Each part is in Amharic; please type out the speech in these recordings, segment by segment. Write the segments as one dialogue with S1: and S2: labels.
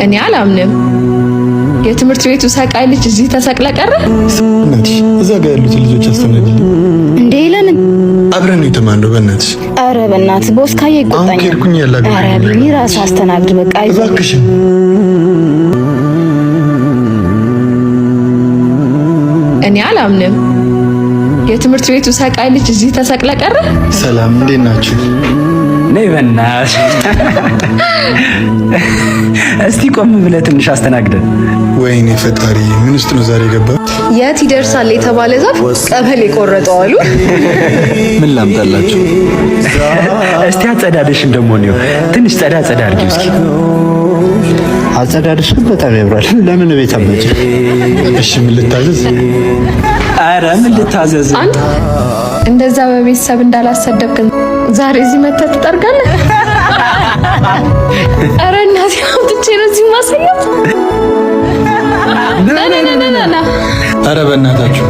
S1: እኔ አላምንም። የትምህርት ቤቱ ሰቃይ ልጅ እዚህ ተሰቅለ ቀረ።
S2: እናትሽ እዛ ጋር ያሉት ልጆች አስተናግድ
S1: እንዴ? ለምን
S2: አብረን የተማንደው? በእናትሽ
S1: አረ በእናትህ ቦስካዬ ይቆጣኛል።
S2: አሁን ከርኩኝ ያላገ
S1: አረ ቢኒ ራስ አስተናግድ በቃ
S2: እባክሽ።
S1: እኔ አላምንም። የትምህርት ቤቱ ሰቃይ ልጅ እዚህ ተሰቅለ ቀረ።
S2: ሰላም እንዴት ናችሁ?
S3: ነይ በእናትሽ እስቲ ቆም ብለህ ትንሽ አስተናግደን።
S2: ወይኔ ፈጣሪ ምን ውስጥ ነው ዛሬ ገባ?
S1: የት ይደርሳል የተባለ ዛፍ ቀበሌ ቆረጠው አሉ።
S2: ምን ላምጣላችሁ?
S3: እስቲ አጸዳደሽን ደግሞ ነው ትንሽ ጸዳ አድርጊው እስኪ።
S4: አጸዳደሽ በጣም ያምራል። ለምን ቤት አመጪ?
S2: እሺ ምን ልታዘዝ?
S3: አረ ምን ልታዘዝ?
S1: አንተ እንደዛ በቤተሰብ እንዳላሰደብክን ዛሬ እዚህ መተህ ትጠርጋለህ? አረ እናቴ አውጥቼ ነው እዚህ ማሰያት። ና
S2: አረ በእናታችሁ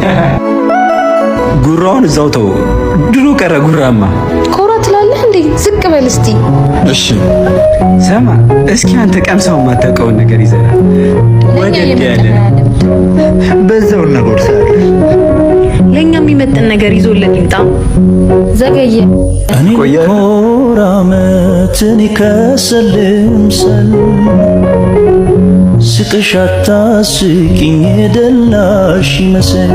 S3: ጉራውን እዛው ተው። ድሮ ቀረ ጉራማ።
S1: ኮራ ትላለህ እንዴ? ዝቅ በል እስቲ።
S2: እሺ
S3: ሰማ እስኪ አንተ ቀምሰው የማታውቀውን ነገር ይዘናል። ወደድ ያለ
S4: በዛው እናጎርሳለን።
S1: ለኛ የሚመጥን ነገር ይዞልን ይምጣ። ዘገየ
S5: እኔ ኮራመትን ይከሰልምሰል ስቅሻታ ስቂኝ የደላሽ ይመስል